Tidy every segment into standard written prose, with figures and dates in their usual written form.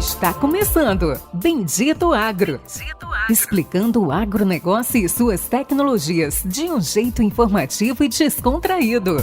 Está começando Bendito Agro. Explicando o agronegócio e suas tecnologias de um jeito informativo e descontraído.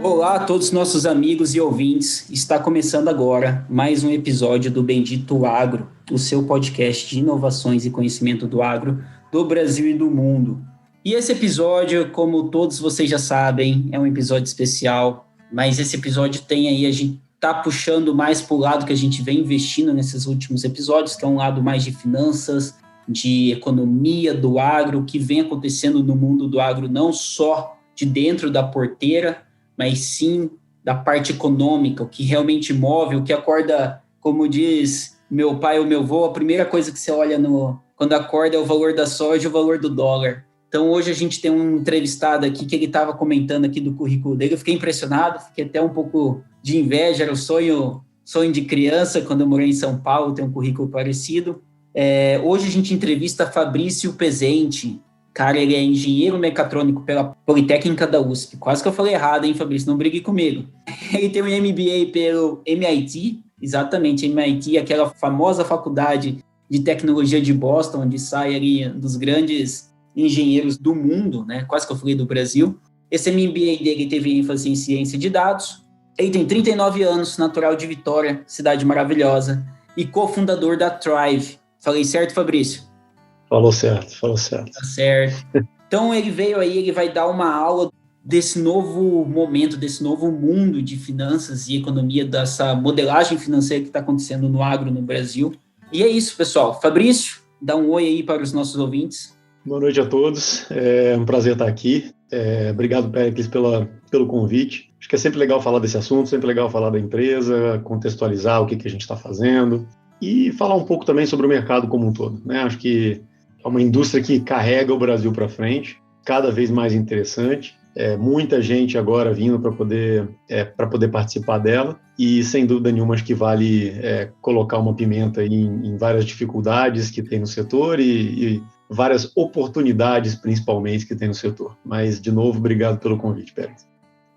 Olá a todos os nossos amigos e ouvintes, está começando agora mais um episódio do Bendito Agro, o seu podcast de inovações e conhecimento do agro do Brasil e do mundo. E esse episódio, como todos vocês já sabem, é um episódio especial, mas esse episódio tem aí, a gente está puxando mais para o lado que a gente vem investindo nesses últimos episódios, que é um lado mais de finanças, de economia do agro, que vem acontecendo no mundo do agro, não só de dentro da porteira, mas sim da parte econômica, o que realmente move, o que acorda, como diz meu pai ou meu avô, a primeira coisa que você olha quando acorda é o valor da soja e o valor do dólar. Então, hoje a gente tem um entrevistado aqui que ele estava comentando aqui do currículo dele, eu fiquei impressionado, fiquei até um pouco de inveja, era o sonho de criança, quando eu morei em São Paulo, tem um currículo parecido. Hoje a gente entrevista Fabrício Pezenti. Cara, ele é engenheiro mecatrônico pela Politécnica da USP. Quase que eu falei errado, hein, Fabrício? Não brigue comigo. Ele tem um MBA pelo MIT, exatamente, MIT, aquela famosa faculdade de tecnologia de Boston, onde sai ali dos grandes engenheiros do mundo, né? Quase que eu falei do Brasil. Esse MBA dele teve ênfase em ciência de dados. Ele tem 39 anos, natural de Vitória, cidade maravilhosa, e cofundador da Thrive. Falei certo, Fabrício? Falou certo. Tá certo. Então ele veio aí, ele vai dar uma aula desse novo momento, desse novo mundo de finanças e economia, dessa modelagem financeira que está acontecendo no agro no Brasil. E é isso, pessoal. Fabrício, dá um oi aí para os nossos ouvintes. Boa noite a todos, é um prazer estar aqui. Obrigado, Péricles, pelo convite. Acho que é sempre legal falar desse assunto, sempre legal falar da empresa, contextualizar o que a gente está fazendo e falar um pouco também sobre o mercado como um todo, né? Acho que é uma indústria que carrega o Brasil para frente, cada vez mais interessante. Muita gente agora vindo para poder participar dela e, sem dúvida nenhuma, acho que vale colocar uma pimenta em várias dificuldades que tem no setor e várias oportunidades, principalmente, que tem no setor. Mas, de novo, obrigado pelo convite, Pérez.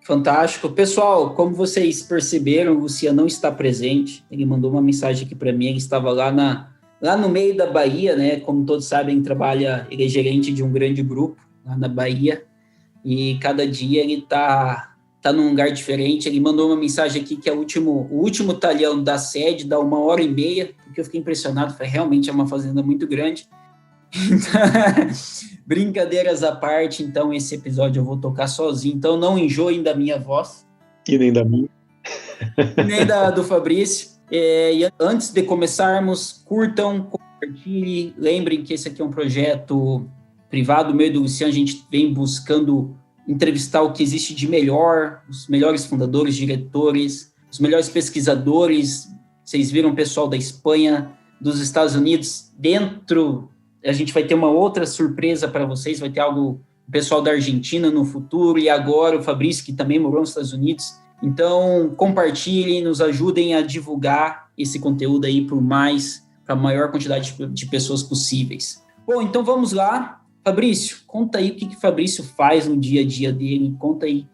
Fantástico. Pessoal, como vocês perceberam, o Luciano não está presente. Ele mandou uma mensagem aqui para mim, ele estava lá no meio da Bahia, né? Como todos sabem, ele é gerente de um grande grupo lá na Bahia, e cada dia ele tá num lugar diferente. Ele mandou uma mensagem aqui que é o último talhão da sede, dá 1h30, porque eu fiquei impressionado, realmente é uma fazenda muito grande. Então, brincadeiras à parte, então esse episódio eu vou tocar sozinho, então não enjoem da minha voz. E nem da minha. Nem do Fabrício. E antes de começarmos, curtam, compartilhem, lembrem que esse aqui é um projeto privado, meu e do Luciano, a gente vem buscando entrevistar o que existe de melhor, os melhores fundadores, diretores, os melhores pesquisadores. Vocês viram o pessoal da Espanha, dos Estados Unidos, a gente vai ter uma outra surpresa para vocês, vai ter o pessoal da Argentina no futuro, e agora o Fabrício, que também morou nos Estados Unidos. Então, compartilhem, nos ajudem a divulgar esse conteúdo aí para a maior quantidade de pessoas possíveis. Bom, então vamos lá. Fabrício, conta aí o que o Fabrício faz no dia a dia dele, conta aí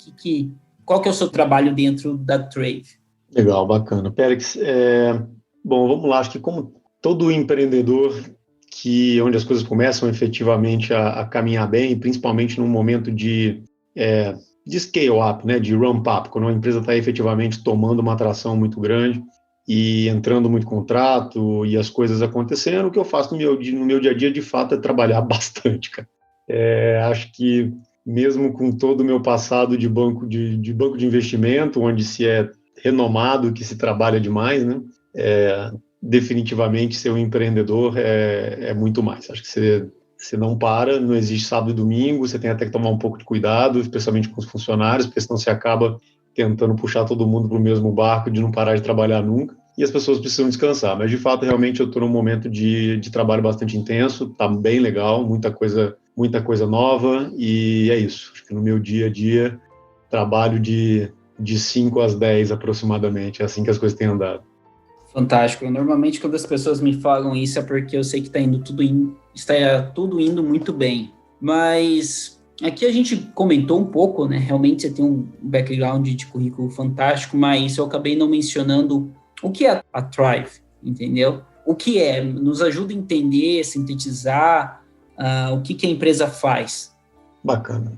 qual que é o seu trabalho dentro da Thrive. Legal, bacana. Pérez, bom, vamos lá, acho que como todo empreendedor onde as coisas começam efetivamente a caminhar bem, principalmente num momento de scale-up, né, de ramp-up, quando a empresa está efetivamente tomando uma atração muito grande e entrando muito contrato e as coisas acontecendo, o que eu faço no meu dia a dia, de fato, é trabalhar bastante, cara. Acho que mesmo com todo o meu passado de banco de investimento, onde se é renomado, que se trabalha demais, né, definitivamente ser um empreendedor é muito mais. Acho que você não para, não existe sábado e domingo, você tem até que tomar um pouco de cuidado, especialmente com os funcionários, porque senão você acaba tentando puxar todo mundo para o mesmo barco de não parar de trabalhar nunca, e as pessoas precisam descansar. Mas, de fato, realmente eu estou num momento de trabalho bastante intenso, está bem legal, muita coisa nova, e é isso. Acho que no meu dia a dia, trabalho de 5 às 10 aproximadamente, é assim que as coisas têm andado. Fantástico. Normalmente, quando as pessoas me falam isso, é porque eu sei que está tudo indo muito bem. Mas aqui a gente comentou um pouco, né? Realmente você tem um background de currículo fantástico, mas eu acabei não mencionando o que é a Thrive, entendeu? O que é? Nos ajuda a entender, sintetizar o que a empresa faz. Bacana.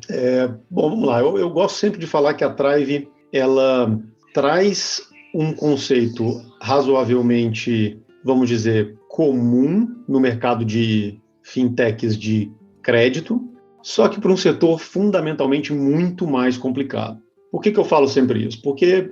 Bom, vamos lá. Eu gosto sempre de falar que a Thrive, ela traz um conceito razoavelmente, vamos dizer, comum no mercado de fintechs de crédito, só que para um setor fundamentalmente muito mais complicado. Por que eu falo sempre isso? Porque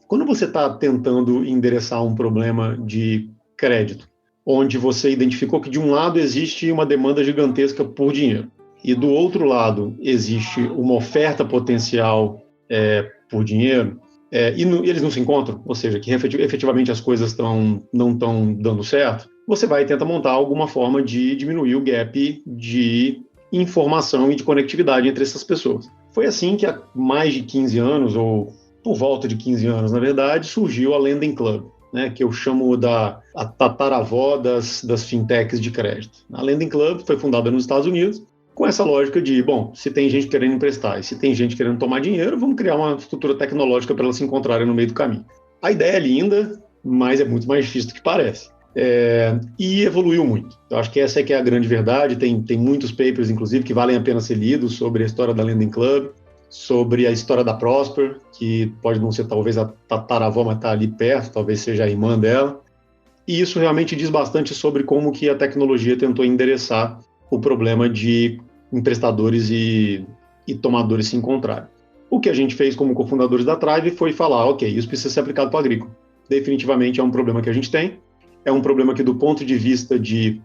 quando você está tentando endereçar um problema de crédito, onde você identificou que de um lado existe uma demanda gigantesca por dinheiro, e do outro lado existe uma oferta potencial por dinheiro, e eles não se encontram, ou seja, que efetivamente as coisas não estão dando certo, você vai tentar montar alguma forma de diminuir o gap de informação e de conectividade entre essas pessoas. Foi assim que há mais de 15 anos, ou por volta de 15 anos, na verdade, surgiu a Lending Club, né, que eu chamo a tataravó das fintechs de crédito. A Lending Club foi fundada nos Estados Unidos, com essa lógica de, bom, se tem gente querendo emprestar e se tem gente querendo tomar dinheiro, vamos criar uma estrutura tecnológica para elas se encontrarem no meio do caminho. A ideia é linda, mas é muito mais difícil do que parece. E evoluiu muito. Eu acho que essa é que é a grande verdade. Tem muitos papers, inclusive, que valem a pena ser lidos sobre a história da Lending Club, sobre a história da Prosper, que pode não ser talvez a tataravó, mas está ali perto, talvez seja a irmã dela. E isso realmente diz bastante sobre como que a tecnologia tentou endereçar o problema de emprestadores e tomadores se encontrarem. O que a gente fez como cofundadores da Thrive foi falar, ok, isso precisa ser aplicado para o agrícola. Definitivamente é um problema que a gente tem, é um problema que do ponto de vista de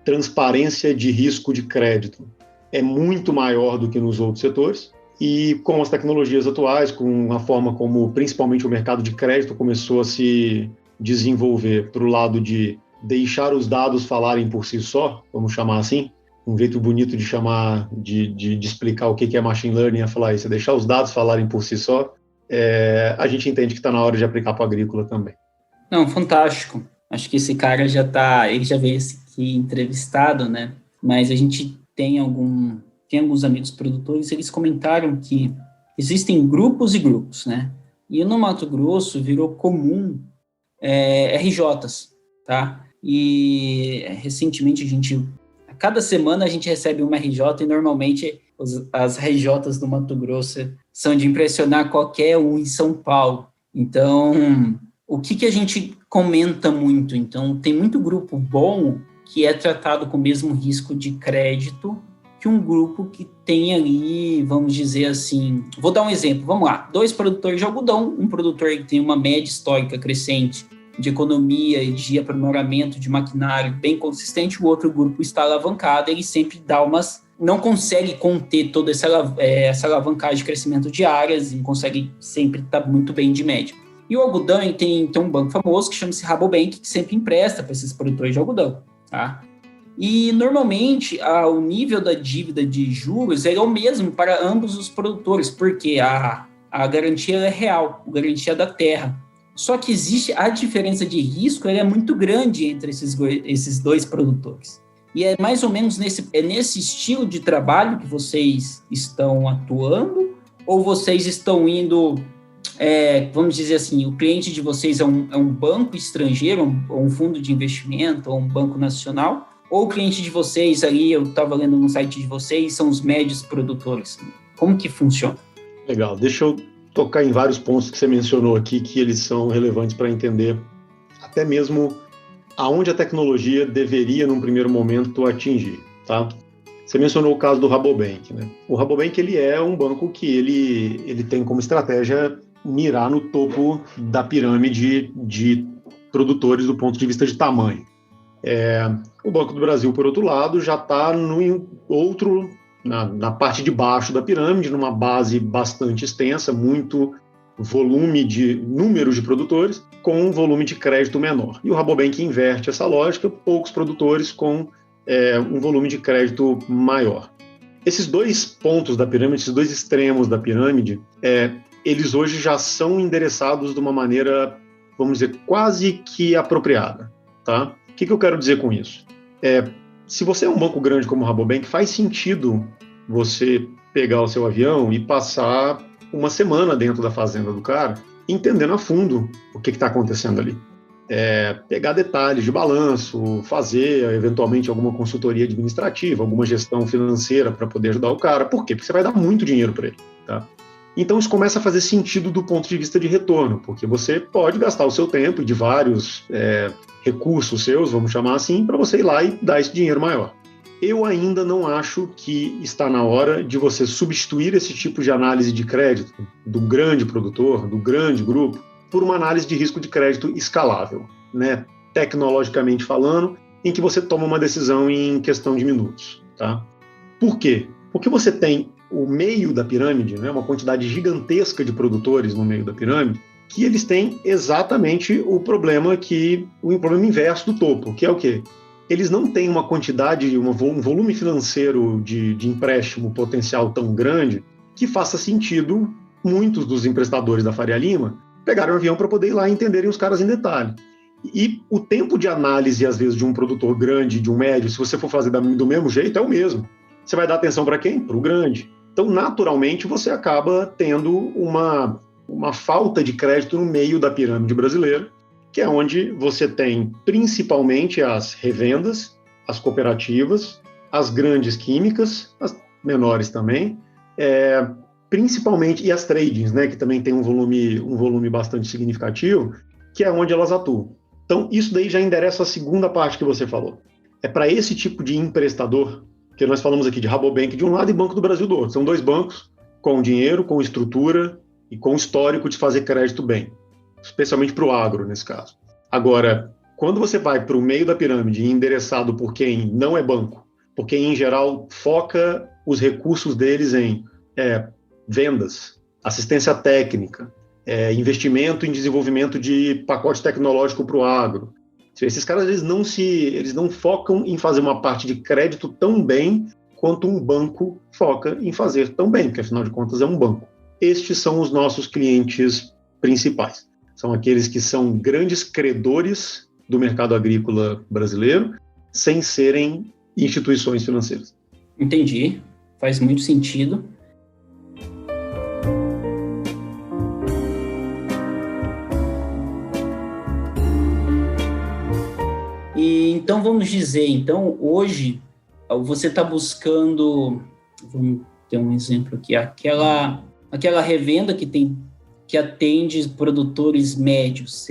transparência de risco de crédito é muito maior do que nos outros setores, e com as tecnologias atuais, com a forma como principalmente o mercado de crédito começou a se desenvolver para o lado de deixar os dados falarem por si só, vamos chamar assim, um jeito bonito de chamar, de explicar o que é machine learning, é falar isso, é deixar os dados falarem por si só, a gente entende que está na hora de aplicar para a agrícola também. Não, fantástico. Acho que esse cara ele já veio aqui entrevistado, né? Mas a gente tem alguns amigos produtores, eles comentaram que existem grupos e grupos, né? E no Mato Grosso virou comum RJs, tá? E recentemente a cada semana a gente recebe uma RJ e normalmente as RJs do Mato Grosso são de impressionar qualquer um em São Paulo. Então, o que a gente comenta muito? Então, tem muito grupo bom que é tratado com o mesmo risco de crédito que um grupo que tem ali, vamos dizer assim... Vou dar um exemplo, vamos lá. 2 produtores de algodão, um produtor que tem uma média histórica crescente de economia e de aprimoramento de maquinário bem consistente, o outro grupo está alavancado, ele sempre não consegue conter toda essa alavancagem de crescimento de áreas, e consegue sempre estar muito bem de média. E o algodão tem um banco famoso que chama-se Rabobank, que sempre empresta para esses produtores de algodão, tá? E, normalmente, o nível da dívida de juros é o mesmo para ambos os produtores, porque a garantia é real, a garantia da terra. Só que existe a diferença de risco, ela é muito grande entre esses 2 produtores. E é mais ou menos nesse estilo de trabalho que vocês estão atuando, ou vocês estão indo... vamos dizer assim, o cliente de vocês é um banco estrangeiro, ou um fundo de investimento, ou um banco nacional, ou o cliente de vocês ali, eu estava lendo no site de vocês, são os médios produtores. Como que funciona? Legal, deixa eu tocar em vários pontos que você mencionou aqui, que eles são relevantes para entender até mesmo aonde a tecnologia deveria, num primeiro momento, atingir, tá? Você mencionou o caso do Rabobank, né? O Rabobank, ele é um banco que ele tem como estratégia mirar no topo da pirâmide de produtores do ponto de vista de tamanho. O Banco do Brasil, por outro lado, já está na parte de baixo da pirâmide, numa base bastante extensa, muito volume de números de produtores, com um volume de crédito menor. E o Rabobank inverte essa lógica, poucos produtores com um volume de crédito maior. Esses 2 pontos da pirâmide, esses 2 extremos da pirâmide, eles hoje já são endereçados de uma maneira vamos dizer, quase que apropriada, tá? O que eu quero dizer com isso? Se você é um banco grande como o Rabobank, faz sentido você pegar o seu avião e passar uma semana dentro da fazenda do cara, entendendo a fundo o que está acontecendo ali. Pegar detalhes de balanço, fazer eventualmente alguma consultoria administrativa, alguma gestão financeira para poder ajudar o cara. Por quê? Porque você vai dar muito dinheiro para ele, tá? Então isso começa a fazer sentido do ponto de vista de retorno, porque você pode gastar o seu tempo de vários recursos seus, vamos chamar assim, para você ir lá e dar esse dinheiro maior. Eu ainda não acho que está na hora de você substituir esse tipo de análise de crédito do grande produtor, do grande grupo, por uma análise de risco de crédito escalável, né? Tecnologicamente falando, em que você toma uma decisão em questão de minutos, tá? Por quê? Porque você tem o meio da pirâmide, né? Uma quantidade gigantesca de produtores no meio da pirâmide, que eles têm exatamente o problema inverso do topo, que é o quê? Eles não têm uma quantidade, um volume financeiro de empréstimo potencial tão grande que faça sentido muitos dos emprestadores da Faria Lima pegarem um avião para poder ir lá e entenderem os caras em detalhe. E o tempo de análise, às vezes, de um produtor grande, de um médio, se você for fazer do mesmo jeito, é o mesmo. Você vai dar atenção para quem? Para o grande. Então, naturalmente, você acaba tendo uma falta de crédito no meio da pirâmide brasileira, que é onde você tem principalmente as revendas, as cooperativas, as grandes químicas, as menores também, principalmente, e as tradings, né, que também tem um volume bastante significativo, que é onde elas atuam. Então, isso daí já endereça a segunda parte que você falou. É para esse tipo de emprestador, que nós falamos aqui de Rabobank de um lado e Banco do Brasil do outro. São dois bancos com dinheiro, com estrutura e com histórico de fazer crédito bem, especialmente para o agro, nesse caso. Agora, quando você vai para o meio da pirâmide endereçado por quem não é banco, por quem, em geral, foca os recursos deles em vendas, assistência técnica, investimento em desenvolvimento de pacote tecnológico para o agro. Esses caras eles não focam em fazer uma parte de crédito tão bem quanto um banco foca em fazer tão bem, porque afinal de contas é um banco. Estes são os nossos clientes principais. São aqueles que são grandes credores do mercado agrícola brasileiro, sem serem instituições financeiras. Entendi, faz muito sentido. E então vamos dizer, hoje você está buscando, vamos ter um exemplo aqui, aquela revenda que atende produtores médios,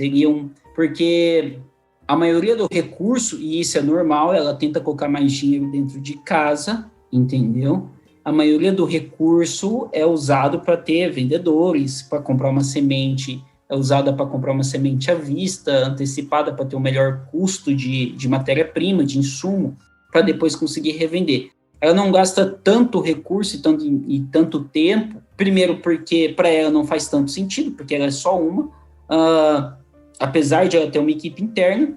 porque a maioria do recurso, e isso é normal, ela tenta colocar mais dinheiro dentro de casa, entendeu? A maioria do recurso é usado para ter vendedores, para comprar uma semente, é usada para comprar uma semente à vista, antecipada para ter um melhor custo de matéria-prima, de insumo, para depois conseguir revender. Ela não gasta tanto recurso e tanto tempo, primeiro porque para ela não faz tanto sentido, porque ela é só uma, apesar de ela ter uma equipe interna.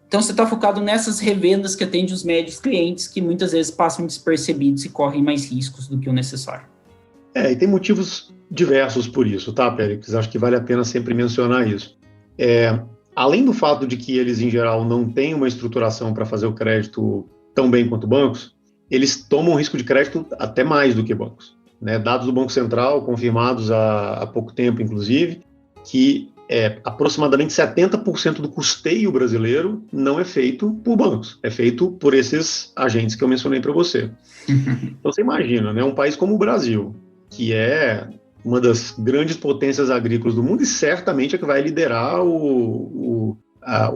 Então você está focado nessas revendas que atendem os médios clientes, que muitas vezes passam despercebidos e correm mais riscos do que o necessário. E tem motivos diversos por isso, tá, Péricles? Acho que vale a pena sempre mencionar isso. Além do fato de que eles, em geral, não têm uma estruturação para fazer o crédito tão bem quanto bancos, eles tomam risco de crédito até mais do que bancos, né? Dados do Banco Central, confirmados há pouco tempo, inclusive, que aproximadamente 70% do custeio brasileiro não é feito por bancos, é feito por esses agentes que eu mencionei para você. Então você imagina, né, um país como o Brasil, que é uma das grandes potências agrícolas do mundo e certamente é que vai liderar o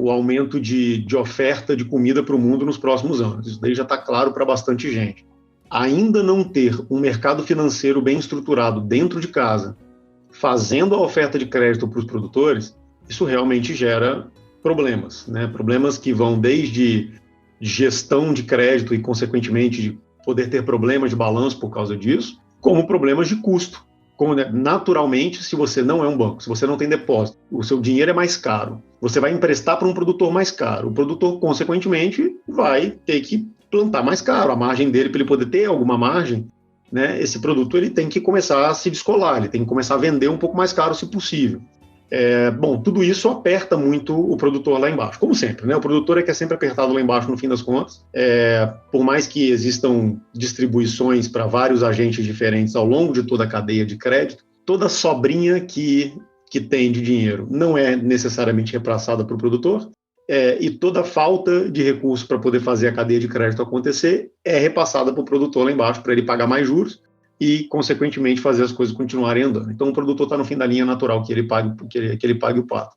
aumento de oferta de comida para o mundo nos próximos anos. Isso daí já está claro para bastante gente. Ainda não ter um mercado financeiro bem estruturado dentro de casa, fazendo a oferta de crédito para os produtores, isso realmente gera problemas, né? Problemas que vão desde gestão de crédito e, consequentemente, de poder ter problemas de balanço por causa disso, como problemas de custo. Naturalmente, se você não é um banco, se você não tem depósito, o seu dinheiro é mais caro, você vai emprestar para um produtor mais caro, o produtor, consequentemente, vai ter que plantar mais caro, a margem dele, para ele poder ter alguma margem, né, esse produto ele tem que começar a se descolar, ele tem que começar a vender um pouco mais caro, se possível. Bom, tudo isso aperta muito o produtor lá embaixo, como sempre, né? O produtor é que é sempre apertado lá embaixo no fim das contas. Por mais que existam distribuições para vários agentes diferentes ao longo de toda a cadeia de crédito, toda sobrinha que tem de dinheiro não é necessariamente repassada para o produtor, e toda falta de recurso para poder fazer a cadeia de crédito acontecer é repassada para o produtor lá embaixo para ele pagar mais juros e, consequentemente, fazer as coisas continuarem andando. Então, o produtor está no fim da linha natural que ele pague o pato.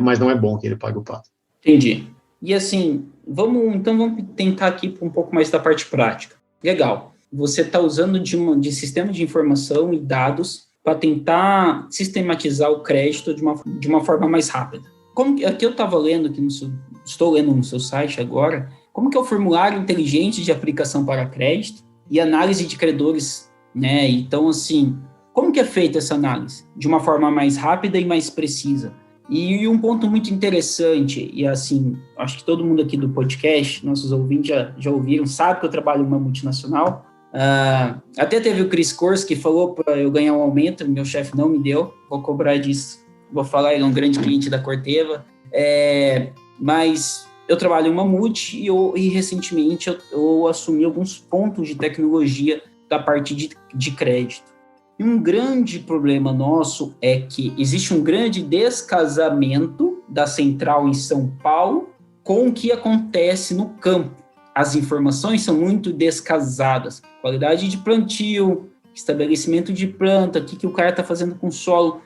Mas não é bom que ele pague o pato. Entendi. E assim, vamos tentar aqui um pouco mais da parte prática. Legal. Você está usando de sistema de informação e dados para tentar sistematizar o crédito de uma forma mais rápida. Aqui eu estava lendo, estou lendo no seu site agora, como que é o formulário inteligente de aplicação para crédito e análise de credores, né? Então, assim, como que é feita essa análise? De uma forma mais rápida e mais precisa. E um ponto muito interessante, e assim, acho que todo mundo aqui do podcast, nossos ouvintes já ouviram, sabe que eu trabalho em uma multinacional. Até teve o Chris Corso que falou para eu ganhar um aumento, meu chefe não me deu, vou cobrar disso, vou falar, ele é um grande cliente da Corteva, mas eu trabalho em uma multi e recentemente eu assumi alguns pontos de tecnologia da parte de crédito. E um grande problema nosso é que existe um grande descasamento da central em São Paulo com o que acontece no campo. As informações são muito descasadas. Qualidade de plantio, estabelecimento de planta, o que o cara está fazendo com o solo.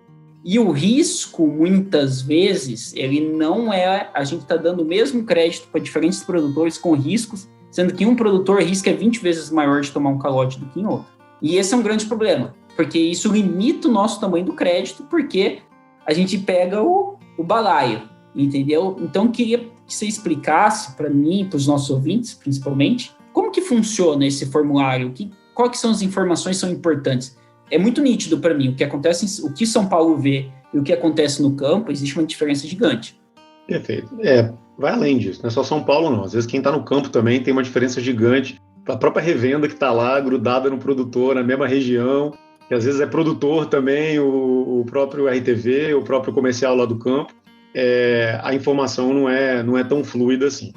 E o risco, muitas vezes, ele não é... A gente está dando o mesmo crédito para diferentes produtores com riscos, sendo que um produtor, o risco é 20 vezes maior de tomar um calote do que em outro. E esse é um grande problema, porque isso limita o nosso tamanho do crédito, porque a gente pega o balaio, entendeu? Então, queria que você explicasse para mim e para os nossos ouvintes, principalmente, como que funciona esse formulário, quais são as informações que são importantes. É muito nítido para mim o que São Paulo vê e o que acontece no campo, existe uma diferença gigante. Perfeito. Vai além disso, não é só São Paulo, não. Às vezes quem está no campo também tem uma diferença gigante. A própria revenda que está lá, grudada no produtor, na mesma região, que às vezes é produtor também, o próprio RTV, o próprio comercial lá do campo, a informação não é tão fluida assim.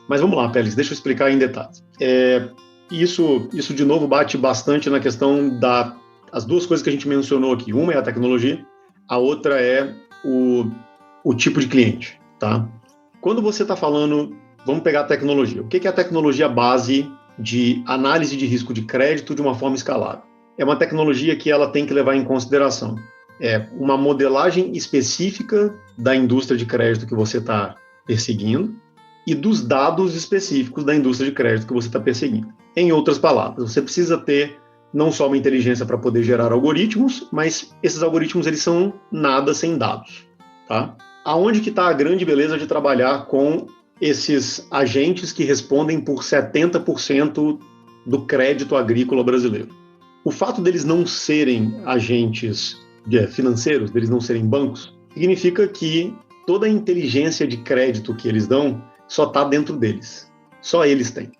Mas vamos lá, Pérez, deixa eu explicar em detalhes. Isso de novo bate bastante na questão as duas coisas que a gente mencionou aqui. Uma é a tecnologia, a outra é o tipo de cliente, tá? Quando você está falando, vamos pegar a tecnologia. O que é a tecnologia base de análise de risco de crédito de uma forma escalável? É uma tecnologia que ela tem que levar em consideração uma modelagem específica da indústria de crédito que você está perseguindo e dos dados específicos da indústria de crédito que você está perseguindo. Em outras palavras, você precisa ter não só uma inteligência para poder gerar algoritmos, mas esses algoritmos eles são nada sem dados, tá? Aonde que está a grande beleza de trabalhar com esses agentes que respondem por 70% do crédito agrícola brasileiro? O fato deles não serem agentes financeiros, deles não serem bancos, significa que toda a inteligência de crédito que eles dão só está dentro deles. Só eles têm.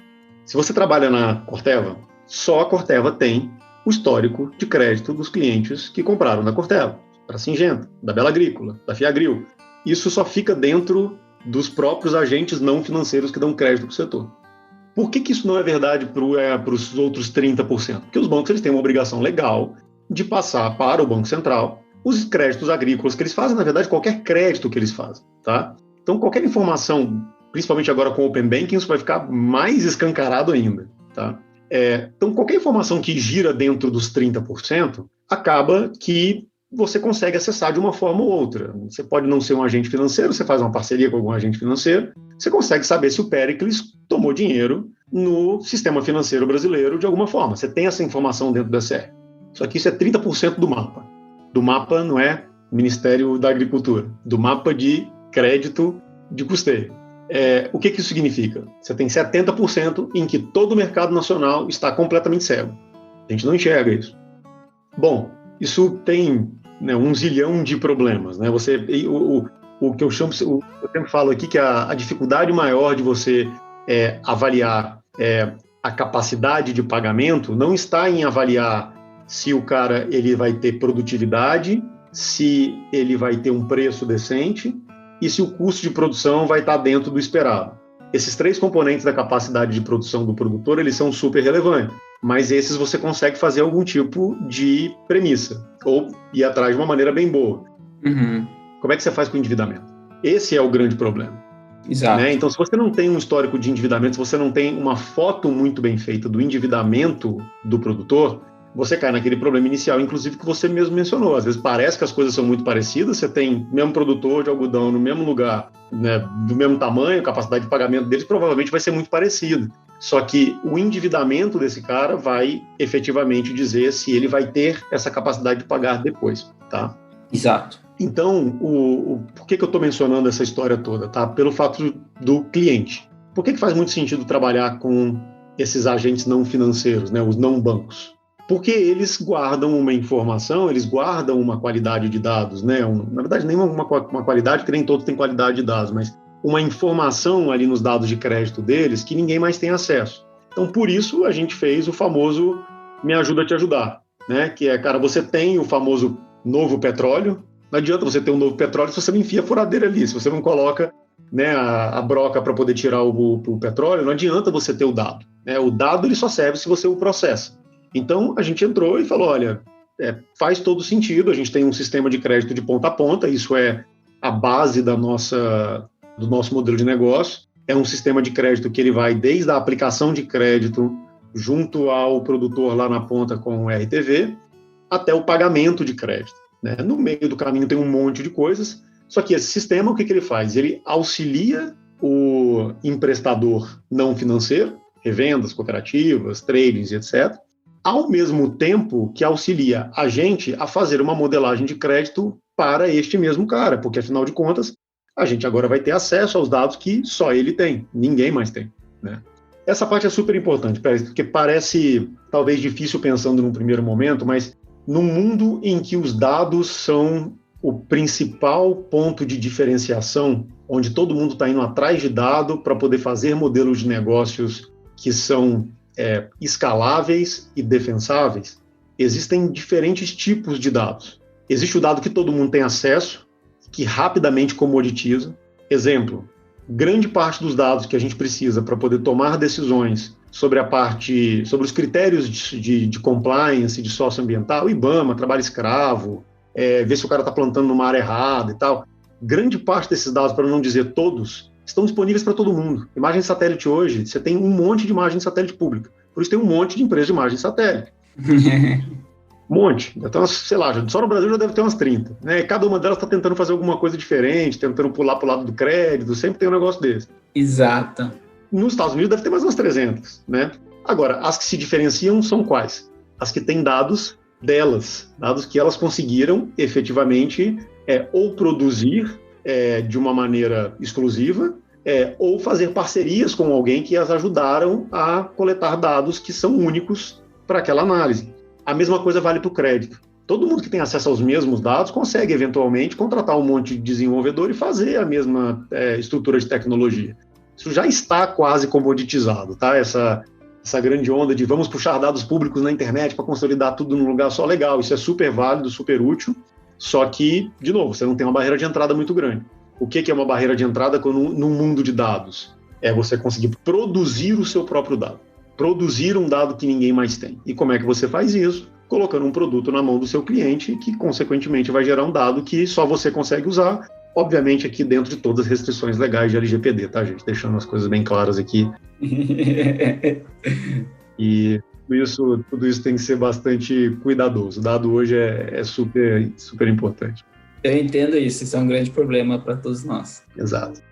Se você trabalha na Corteva, só a Corteva tem o histórico de crédito dos clientes que compraram da Corteva, da Syngenta, da Bela Agrícola, da Fiagro. Isso só fica dentro dos próprios agentes não financeiros que dão crédito para o setor. Por que isso não é verdade para os outros 30%? Porque os bancos eles têm uma obrigação legal de passar para o Banco Central os créditos agrícolas que eles fazem, na verdade, qualquer crédito que eles fazem, tá? Então, qualquer informação, principalmente agora com o Open Banking, isso vai ficar mais escancarado ainda, tá? Então, qualquer informação que gira dentro dos 30%, acaba que você consegue acessar de uma forma ou outra. Você pode não ser um agente financeiro, você faz uma parceria com algum agente financeiro, você consegue saber se o Péricles tomou dinheiro no sistema financeiro brasileiro de alguma forma. Você tem essa informação dentro da SR. Só que isso é 30% do mapa. Do mapa não é Ministério da Agricultura, do mapa de crédito de custeio. O que isso significa? Você tem 70% em que todo o mercado nacional está completamente cego. A gente não enxerga isso. Bom, isso tem um zilhão de problemas, né? O que eu sempre falo aqui que a dificuldade maior de você avaliar a capacidade de pagamento não está em avaliar se o cara ele vai ter produtividade, se ele vai ter um preço decente e se o custo de produção vai estar dentro do esperado. Esses 3 componentes da capacidade de produção do produtor, eles são super relevantes, mas esses você consegue fazer algum tipo de premissa, ou ir atrás de uma maneira bem boa. Uhum. Como é que você faz com o endividamento? Esse é o grande problema. Exato. Né? Então, se você não tem um histórico de endividamento, se você não tem uma foto muito bem feita do endividamento do produtor, você cai naquele problema inicial, inclusive, que você mesmo mencionou. Às vezes parece que as coisas são muito parecidas, você tem o mesmo produtor de algodão no mesmo lugar, né, do mesmo tamanho, a capacidade de pagamento deles provavelmente vai ser muito parecida. Só que o endividamento desse cara vai efetivamente dizer se ele vai ter essa capacidade de pagar depois, tá? Exato. Então, por que eu estou mencionando essa história toda? Tá? Pelo fato do cliente. Por que faz muito sentido trabalhar com esses agentes não financeiros, né, os não bancos? Porque eles guardam uma informação, eles guardam uma qualidade de dados, né? Na verdade, nem uma qualidade, que nem todos têm qualidade de dados, mas uma informação ali nos dados de crédito deles que ninguém mais tem acesso. Então, por isso, a gente fez o famoso Me Ajuda a Te Ajudar, né? Que é, cara, você tem o famoso novo petróleo, não adianta você ter um novo petróleo se você não enfia a furadeira ali, se você não coloca, né, a broca para poder tirar o petróleo, não adianta você ter o dado, né? O dado ele só serve se você o processa. Então, a gente entrou e falou, olha, faz todo sentido, a gente tem um sistema de crédito de ponta a ponta, isso é a base do nosso modelo de negócio, é um sistema de crédito que ele vai desde a aplicação de crédito junto ao produtor lá na ponta com o RTV, até o pagamento de crédito, né? No meio do caminho tem um monte de coisas, só que esse sistema, o que ele faz? Ele auxilia o emprestador não financeiro, revendas, cooperativas, tradings, etc., ao mesmo tempo que auxilia a gente a fazer uma modelagem de crédito para este mesmo cara, porque, afinal de contas, a gente agora vai ter acesso aos dados que só ele tem, ninguém mais tem, né? Essa parte é super importante, porque parece talvez difícil pensando num primeiro momento, mas num mundo em que os dados são o principal ponto de diferenciação, onde todo mundo está indo atrás de dado para poder fazer modelos de negócios que são escaláveis e defensáveis, existem diferentes tipos de dados. Existe o dado que todo mundo tem acesso, que rapidamente comoditiza. Exemplo, grande parte dos dados que a gente precisa para poder tomar decisões sobre os critérios de compliance, de socioambiental, IBAMA, trabalho escravo, ver se o cara está plantando numa área errada e tal. Grande parte desses dados, para não dizer todos, estão disponíveis para todo mundo. Imagem de satélite hoje, você tem um monte de imagem de satélite pública. Por isso tem um monte de empresas de imagem de satélite. Um monte. Então, sei lá, só no Brasil já deve ter umas 30. Né? Cada uma delas está tentando fazer alguma coisa diferente, tentando pular para o lado do crédito, sempre tem um negócio desse. Exato. Nos Estados Unidos deve ter mais umas 300. Né? Agora, as que se diferenciam são quais? As que têm dados delas, dados que elas conseguiram efetivamente ou produzir de uma maneira exclusiva, ou fazer parcerias com alguém que as ajudaram a coletar dados que são únicos para aquela análise. A mesma coisa vale para o crédito. Todo mundo que tem acesso aos mesmos dados consegue, eventualmente, contratar um monte de desenvolvedor e fazer a mesma estrutura de tecnologia. Isso já está quase comoditizado, tá? Essa grande onda de vamos puxar dados públicos na internet para consolidar tudo num lugar só, legal. Isso é super válido, super útil, só que, de novo, você não tem uma barreira de entrada muito grande. O que é uma barreira de entrada num mundo de dados? É você conseguir produzir o seu próprio dado. Produzir um dado que ninguém mais tem. E como é que você faz isso? Colocando um produto na mão do seu cliente que, consequentemente, vai gerar um dado que só você consegue usar, obviamente, aqui dentro de todas as restrições legais de LGPD, tá, gente? Deixando as coisas bem claras aqui. E tudo isso tem que ser bastante cuidadoso. O dado hoje é super, super importante. Eu entendo isso é um grande problema para todos nós. Exato.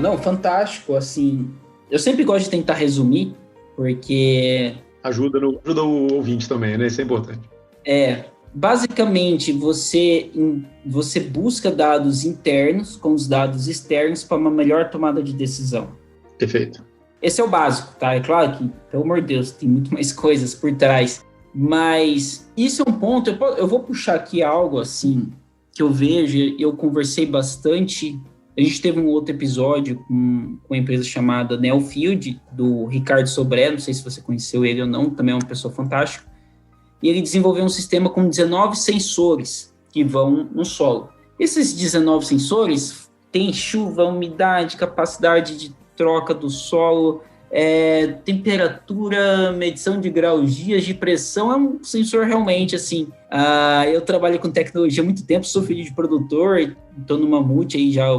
Não, fantástico, assim, eu sempre gosto de tentar resumir, porque... Ajuda o ouvinte também, né? Isso é importante. Basicamente, você busca dados internos com os dados externos para uma melhor tomada de decisão. Perfeito. Esse é o básico, tá? É claro que, pelo amor de Deus, tem muito mais coisas por trás, mas isso é um ponto, eu vou puxar aqui algo, assim, que eu vejo, eu conversei bastante A gente teve um outro episódio com uma empresa chamada Neofield, do Ricardo Sobré, não sei se você conheceu ele ou não, também é uma pessoa fantástica, e ele desenvolveu um sistema com 19 sensores que vão no solo. Esses 19 sensores têm chuva, umidade, capacidade de troca do solo, temperatura, medição de graus, dias de pressão. É um sensor realmente assim. Eu trabalho com tecnologia há muito tempo, sou filho de produtor, estou no Mamute aí já há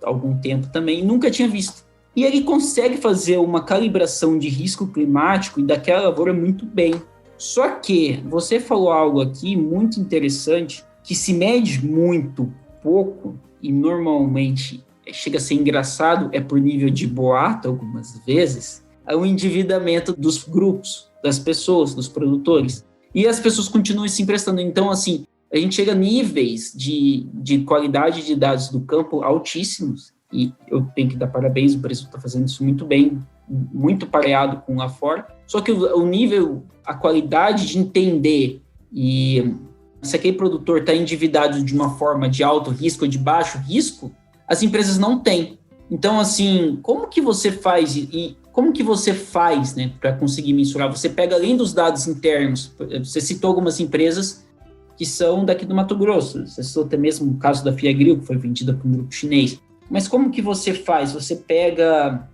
algum tempo também, nunca tinha visto. E ele consegue fazer uma calibração de risco climático e daquela lavoura muito bem. Só que você falou algo aqui muito interessante, que se mede muito pouco e normalmente chega a ser engraçado, por nível de boato algumas vezes, é o endividamento dos grupos, das pessoas, dos produtores. E as pessoas continuam se emprestando. Então, assim, a gente chega a níveis de qualidade de dados do campo altíssimos, e eu tenho que dar parabéns, o Brasil está fazendo isso muito bem, muito pareado com lá fora. Só que o nível, a qualidade de entender e se aquele produtor está endividado de uma forma de alto risco ou de baixo risco, as empresas não têm. Então, assim, como que você faz né, para conseguir mensurar? Você pega além dos dados internos, você citou algumas empresas que são daqui do Mato Grosso, você citou até mesmo o caso da Fiagril, que foi vendida para um grupo chinês. Mas como que você faz? Você pega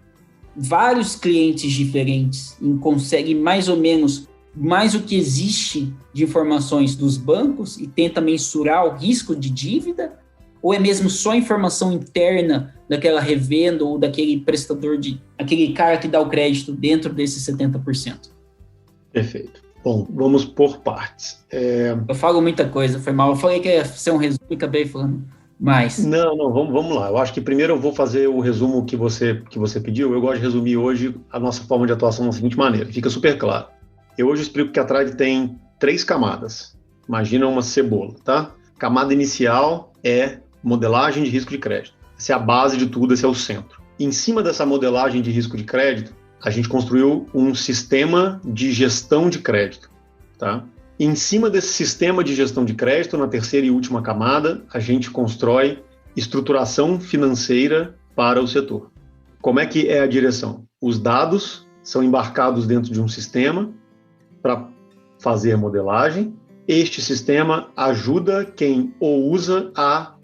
vários clientes diferentes e consegue mais ou menos mais o que existe de informações dos bancos e tenta mensurar o risco de dívida? Ou é mesmo só informação interna daquela revenda ou daquele prestador, aquele cara que dá o crédito dentro desses 70%? Perfeito. Bom, vamos por partes. Eu falo muita coisa, foi mal. Eu falei que ia ser um resumo e acabei falando mais. Não, vamos lá. Eu acho que primeiro eu vou fazer o resumo que você pediu. Eu gosto de resumir hoje a nossa forma de atuação da seguinte maneira, fica super claro. Eu hoje explico que a Thrive tem 3 camadas. Imagina uma cebola, tá? Camada inicial é modelagem de risco de crédito. Essa é a base de tudo, esse é o centro. Em cima dessa modelagem de risco de crédito, a gente construiu um sistema de gestão de crédito, tá? Em cima desse sistema de gestão de crédito, na terceira e última camada, a gente constrói estruturação financeira para o setor. Como é que é a direção? Os dados são embarcados dentro de um sistema para fazer modelagem. Este sistema ajuda quem o usa a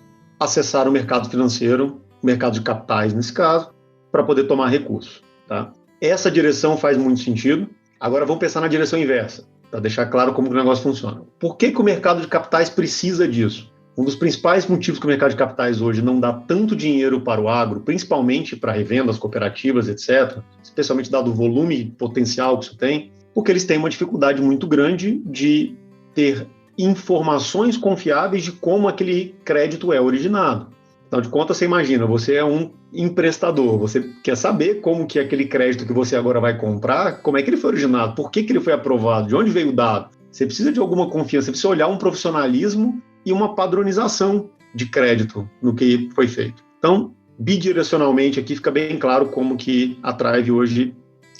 acessar o mercado financeiro, o mercado de capitais nesse caso, para poder tomar recursos, tá? Essa direção faz muito sentido. Agora vamos pensar na direção inversa, para deixar claro como o negócio funciona. Por que o mercado de capitais precisa disso? Um dos principais motivos que o mercado de capitais hoje não dá tanto dinheiro para o agro, principalmente para revendas, cooperativas, etc., especialmente dado o volume potencial que isso tem, porque eles têm uma dificuldade muito grande de ter informações confiáveis de como aquele crédito é originado. Afinal de contas, você imagina, você é um emprestador, você quer saber como que aquele crédito que você agora vai comprar, como é que ele foi originado, por que ele foi aprovado, de onde veio o dado. Você precisa de alguma confiança, você precisa olhar um profissionalismo e uma padronização de crédito no que foi feito. Então, bidirecionalmente aqui fica bem claro como que a Thrive hoje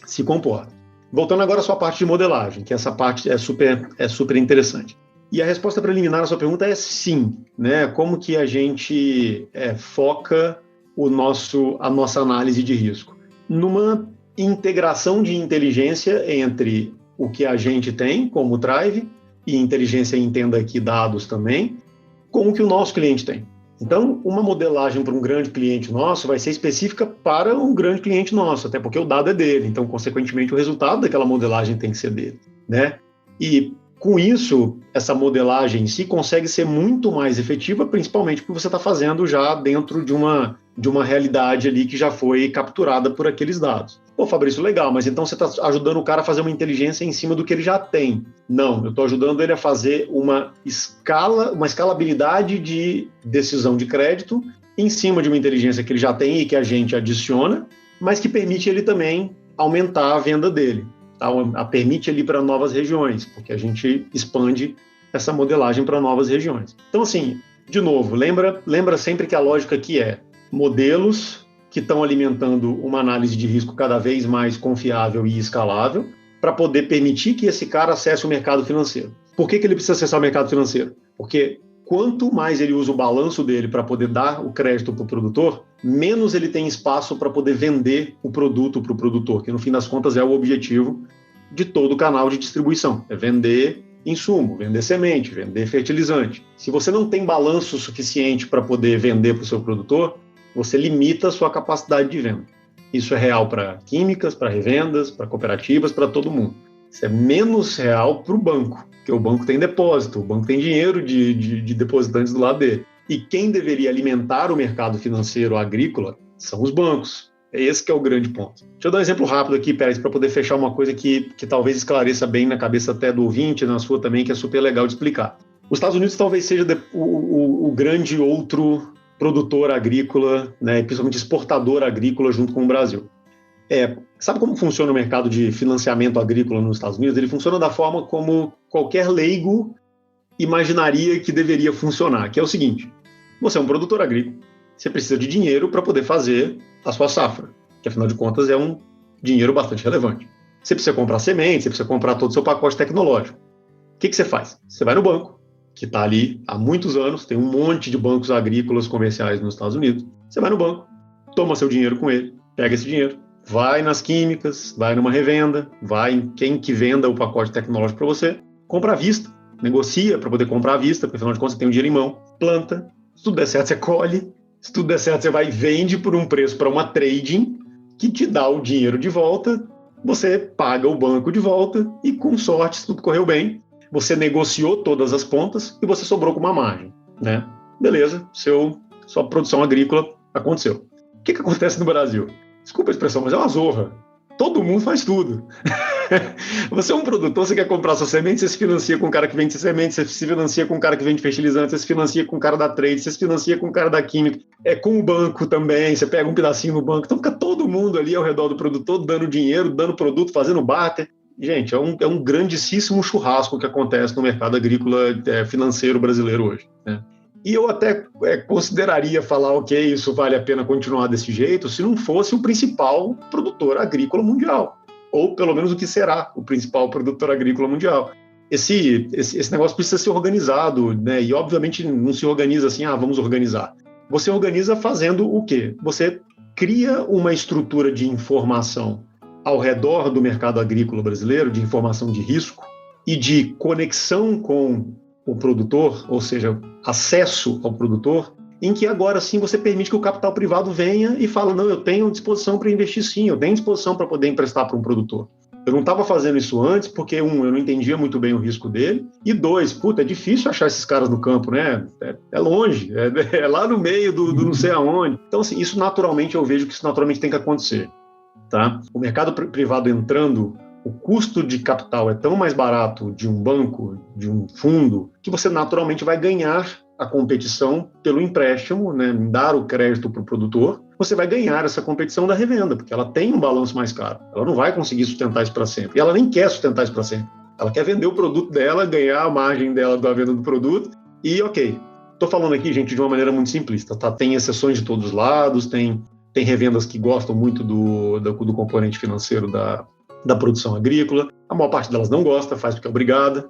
se comporta. Voltando agora à sua parte de modelagem, que essa parte é super interessante. E a resposta preliminar à sua pergunta é sim, né? Como que a gente foca a nossa análise de risco? Numa integração de inteligência entre o que a gente tem como Thrive, e inteligência entenda aqui dados também, com o que o nosso cliente tem. Então, uma modelagem para um grande cliente nosso vai ser específica para um grande cliente nosso, até porque o dado é dele, então, consequentemente, o resultado daquela modelagem tem que ser dele, né? E com isso, essa modelagem em si consegue ser muito mais efetiva, principalmente porque você está fazendo já dentro de uma realidade ali que já foi capturada por aqueles dados. Pô, Fabrício, legal, mas então você está ajudando o cara a fazer uma inteligência em cima do que ele já tem. Não, eu estou ajudando ele a fazer uma escalabilidade de decisão de crédito em cima de uma inteligência que ele já tem e que a gente adiciona, mas que permite ele também aumentar a venda dele. Permite ele para novas regiões, porque a gente expande essa modelagem para novas regiões. Então, assim, de novo, lembra sempre que a lógica aqui é modelos que estão alimentando uma análise de risco cada vez mais confiável e escalável para poder permitir que esse cara acesse o mercado financeiro. Por que ele precisa acessar o mercado financeiro? Porque quanto mais ele usa o balanço dele para poder dar o crédito para o produtor, menos ele tem espaço para poder vender o produto para o produtor, que no fim das contas é o objetivo de todo o canal de distribuição, é vender insumo, vender semente, vender fertilizante. Se você não tem balanço suficiente para poder vender para o seu produtor, você limita a sua capacidade de venda. Isso é real para químicas, para revendas, para cooperativas, para todo mundo. Isso é menos real para o banco, porque o banco tem depósito, o banco tem dinheiro de depositantes do lado dele. E quem deveria alimentar o mercado financeiro agrícola são os bancos. É esse que é o grande ponto. Deixa eu dar um exemplo rápido aqui, Pérez, para poder fechar uma coisa que talvez esclareça bem na cabeça até do ouvinte, na sua também, que é super legal de explicar. Os Estados Unidos talvez seja o grande outro produtor agrícola, né, principalmente exportador agrícola junto com o Brasil. Sabe como funciona o mercado de financiamento agrícola nos Estados Unidos? Ele funciona da forma como qualquer leigo imaginaria que deveria funcionar, que é o seguinte: você é um produtor agrícola, você precisa de dinheiro para poder fazer a sua safra, que afinal de contas é um dinheiro bastante relevante. Você precisa comprar semente, você precisa comprar todo o seu pacote tecnológico. O que você faz? Você vai no banco, que está ali há muitos anos, tem um monte de bancos agrícolas comerciais nos Estados Unidos. Você vai no banco, toma seu dinheiro com ele, pega esse dinheiro, vai nas químicas, vai numa revenda, vai em quem que venda o pacote tecnológico para você, compra à vista, negocia para poder comprar à vista, porque afinal de contas você tem o dinheiro em mão, planta, se tudo der certo você colhe, se tudo der certo você vai e vende por um preço para uma trading que te dá o dinheiro de volta, você paga o banco de volta e com sorte, se tudo correu bem, você negociou todas as pontas e você sobrou com uma margem, né? Beleza, sua produção agrícola aconteceu. O que acontece no Brasil? Desculpa a expressão, mas é uma zorra. Todo mundo faz tudo. Você é um produtor, você quer comprar sua semente, você se financia com o cara que vende semente, você se financia com o cara que vende fertilizante, você se financia com o cara da trade, você se financia com o cara da química, com o banco também, você pega um pedacinho no banco, então fica todo mundo ali ao redor do produtor, dando dinheiro, dando produto, fazendo barter. Gente, é um grandíssimo churrasco que acontece no mercado agrícola financeiro brasileiro hoje, né? E eu até consideraria falar, ok, isso vale a pena continuar desse jeito, se não fosse o principal produtor agrícola mundial, ou pelo menos o que será o principal produtor agrícola mundial. Esse negócio precisa ser organizado, né? E obviamente não se organiza assim, vamos organizar. Você organiza fazendo o quê? Você cria uma estrutura de informação ao redor do mercado agrícola brasileiro, de informação de risco e de conexão com o produtor, ou seja, acesso ao produtor, em que agora sim você permite que o capital privado venha e fala, não, eu tenho disposição para investir sim, eu tenho disposição para poder emprestar para um produtor. Eu não estava fazendo isso antes porque, eu não entendia muito bem o risco dele, e dois, é difícil achar esses caras no campo, né? É longe, é lá no meio do não sei aonde. Então, assim, isso naturalmente, eu vejo que isso naturalmente tem que acontecer, tá? O mercado privado entrando, o custo de capital é tão mais barato de um banco, de um fundo, que você naturalmente vai ganhar a competição pelo empréstimo, né, dar o crédito para o produtor, você vai ganhar essa competição da revenda, porque ela tem um balanço mais caro. Ela não vai conseguir sustentar isso para sempre. E ela nem quer sustentar isso para sempre. Ela quer vender o produto dela, ganhar a margem dela da venda do produto e, ok. Estou falando aqui, gente, de uma maneira muito simplista, tá? Tem exceções de todos os lados, tem revendas que gostam muito do componente financeiro da produção agrícola. A maior parte delas não gosta, faz porque é obrigada.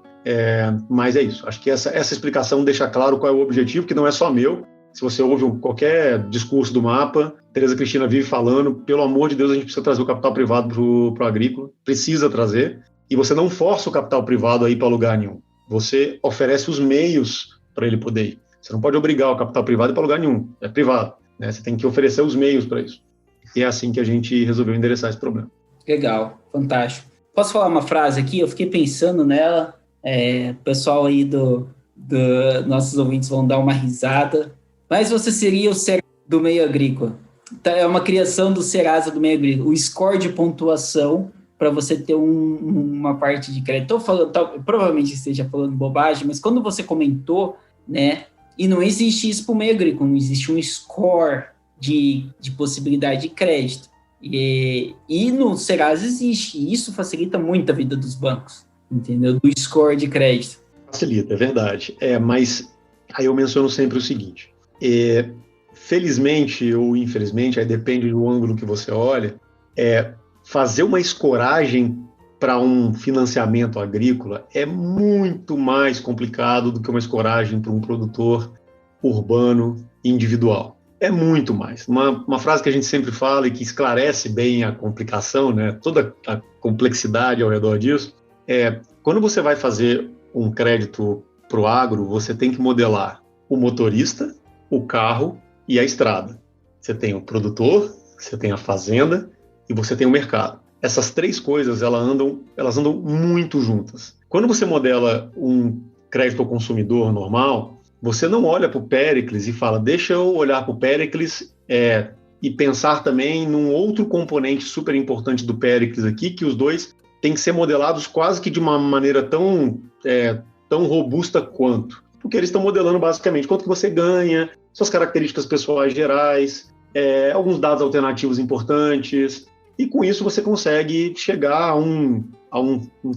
Mas é isso. Acho que essa explicação deixa claro qual é o objetivo, que não é só meu. Se você ouve qualquer discurso do Mapa, Tereza Cristina vive falando, pelo amor de Deus, a gente precisa trazer o capital privado para o agrícola. Precisa trazer. E você não força o capital privado a ir para lugar nenhum. Você oferece os meios para ele poder ir. Você não pode obrigar o capital privado a ir para lugar nenhum. É privado, né? Você tem que oferecer os meios para isso. E é assim que a gente resolveu endereçar esse problema. Legal, fantástico. Posso falar uma frase aqui? Eu fiquei pensando nela. O pessoal aí nossos ouvintes vão dar uma risada. Mas você seria o Serasa do meio agrícola. É uma criação do Serasa do meio agrícola. O score de pontuação para você ter uma parte de crédito. Estou falando, provavelmente esteja falando bobagem, mas quando você comentou, né? E não existe isso para o meio agrícola, não existe um score de possibilidade de crédito. E no Serasa existe, e isso facilita muito a vida dos bancos, entendeu? Do score de crédito. Facilita, é verdade. Mas aí eu menciono sempre o seguinte, felizmente ou infelizmente, aí depende do ângulo que você olha, fazer uma escoragem para um financiamento agrícola é muito mais complicado do que uma escoragem para um produtor urbano individual. É muito mais. Uma frase que a gente sempre fala e que esclarece bem a complicação, né, toda a complexidade ao redor disso, é quando você vai fazer um crédito para o agro, você tem que modelar o motorista, o carro e a estrada. Você tem o produtor, você tem a fazenda e você tem o mercado. Essas três coisas elas andam muito juntas. Quando você modela um crédito ao consumidor normal, você não olha para o Péricles e fala, deixa eu olhar para o Péricles e pensar também num outro componente super importante do Péricles aqui, que os dois têm que ser modelados quase que de uma maneira tão robusta quanto. Porque eles estão modelando basicamente quanto que você ganha, suas características pessoais gerais, alguns dados alternativos importantes, e com isso você consegue chegar a um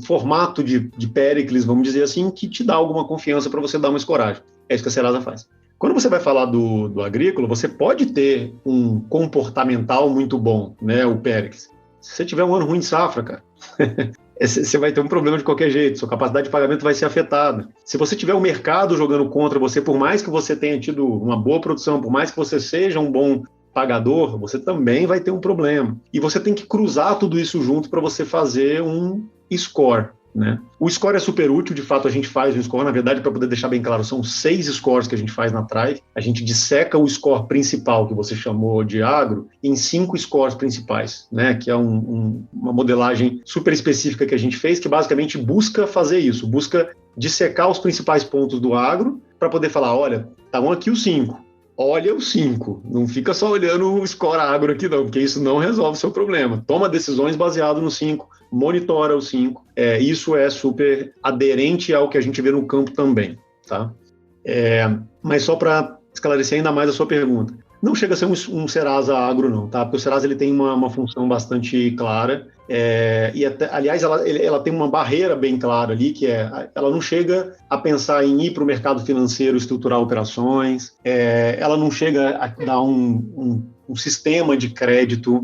formato de Péricles, vamos dizer assim, que te dá alguma confiança para você dar uma escoragem. É isso que a Serasa faz. Quando você vai falar do agrícola, você pode ter um comportamental muito bom, né, o Péricles. Se você tiver um ano ruim de safra, cara, você vai ter um problema de qualquer jeito, sua capacidade de pagamento vai ser afetada. Se você tiver o mercado jogando contra você, por mais que você tenha tido uma boa produção, por mais que você seja um bom pagador, você também vai ter um problema. E você tem que cruzar tudo isso junto para você fazer um score, né? O score é super útil, de fato a gente faz um score, na verdade, para poder deixar bem claro, são 6 scores que a gente faz na Thrive. A gente disseca o score principal, que você chamou de agro, em 5 scores principais, né? Que é uma modelagem super específica que a gente fez, que basicamente busca fazer isso, busca dissecar os principais pontos do agro para poder falar, olha, estão aqui os 5. Olha o 5, não fica só olhando o score agro aqui não, porque isso não resolve o seu problema. Toma decisões baseado no 5, monitora o 5, isso é super aderente ao que a gente vê no campo também, tá? Mas só para esclarecer ainda mais a sua pergunta, não chega a ser um Serasa agro não, tá? Porque o Serasa ele tem uma função bastante clara, e até, aliás ela tem uma barreira bem clara ali, que ela não chega a pensar em ir para o mercado financeiro estruturar operações, ela não chega a dar um sistema de crédito